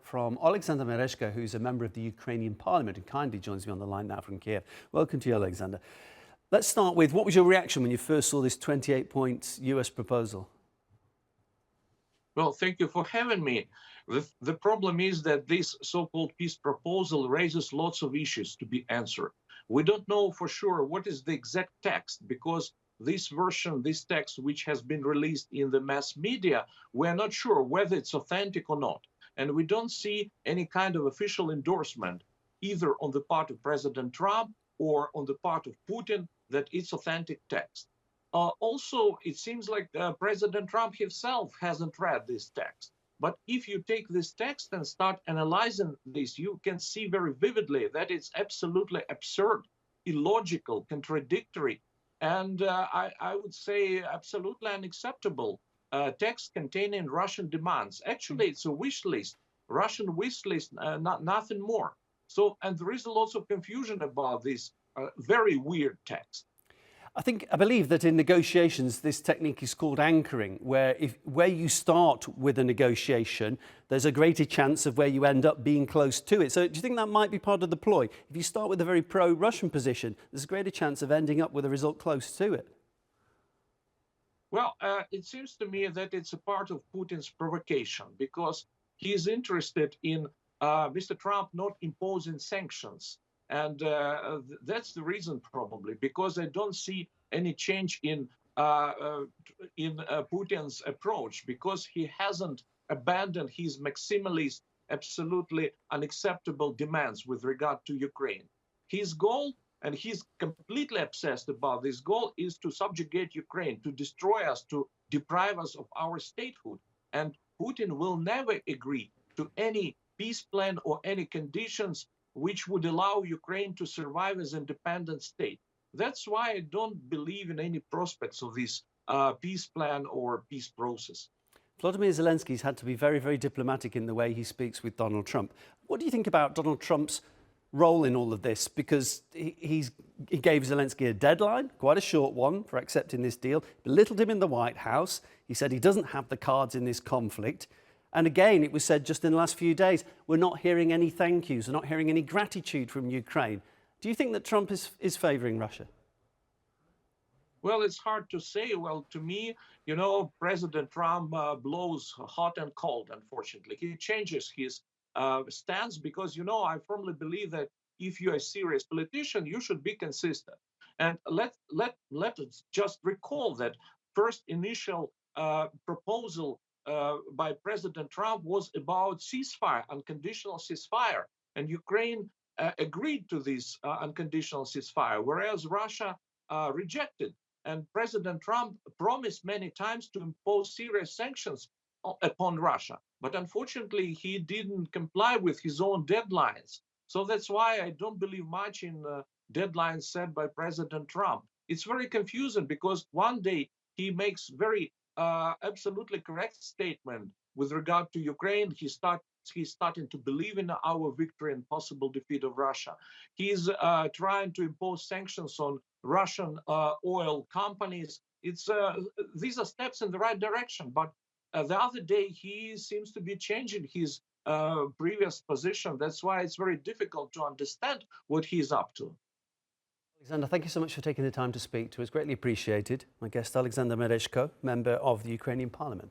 From Oleksandr Merezhko, who's a member of the Ukrainian Parliament and kindly joins me on the line now from Kiev. Welcome to you, Oleksandr. Let's start with, what was your reaction when you first saw this 28-point US proposal? Well, thank you for having me. The problem is that this so-called peace proposal raises lots of issues to be answered. We don't know for sure what is the exact text, because this version, this text, which has been released in the mass media, we're not sure whether it's authentic or not. And we don't see any kind of official endorsement, either on the part of President Trump or on the part of Putin, that it's authentic text. Also, it seems like President Trump himself hasn't read this text. But if you take this text and start analyzing this, you can see very vividly that it's absolutely absurd, illogical, contradictory, and I would say absolutely unacceptable text containing Russian demands. Actually, it's a wish list, Russian wish list, nothing more. So, and there is lots of confusion about this very weird text. I believe that in negotiations, this technique is called anchoring, where you start with a negotiation, there's a greater chance of where you end up being close to it. So do you think that might be part of the ploy? If you start with a very pro-Russian position, there's a greater chance of ending up with a result close to it. Well, it seems to me that it's a part of Putin's provocation, because he is interested in Mr. Trump not imposing sanctions. And that's the reason, probably, because I don't see any change in Putin's approach, because he hasn't abandoned his maximalist, absolutely unacceptable demands with regard to Ukraine. His goal, and he's completely obsessed about this goal, is to subjugate Ukraine, to destroy us, to deprive us of our statehood. And Putin will never agree to any peace plan or any conditions which would allow Ukraine to survive as an independent state. That's why I don't believe in any prospects of this peace plan or peace process. Volodymyr Zelensky's had to be very, very diplomatic in the way he speaks with Donald Trump. What do you think about Donald Trump's role in all of this? Because he gave Zelensky a deadline, quite a short one, for accepting this deal, belittled him in the White House. He said he doesn't have the cards in this conflict. And again, it was said just in the last few days, we're not hearing any thank yous, we're not hearing any gratitude from Ukraine. Do you think that Trump is favouring Russia? Well, it's hard to say. Well, to me, you know, President Trump blows hot and cold, unfortunately. He changes his stance because, you know, I firmly believe that if you're a serious politician, you should be consistent. And let us just recall that first initial proposal by President Trump was about ceasefire, unconditional ceasefire, and Ukraine agreed to this unconditional ceasefire, whereas Russia rejected. And President Trump promised many times to impose serious sanctions upon Russia, but unfortunately he didn't comply with his own deadlines. So that's why I don't believe much in deadlines set by President Trump. It's very confusing, because one day he makes very absolutely correct statement with regard to Ukraine. He's starting to believe in our victory and possible defeat of Russia. He's trying to impose sanctions on Russian oil companies. These are steps in the right direction, but the other day he seems to be changing his previous position. That's why it's very difficult to understand what he's up to. Oleksandr, thank you so much for taking the time to speak to us. Greatly appreciated. My guest, Oleksandr Merezhko, member of the Ukrainian Parliament.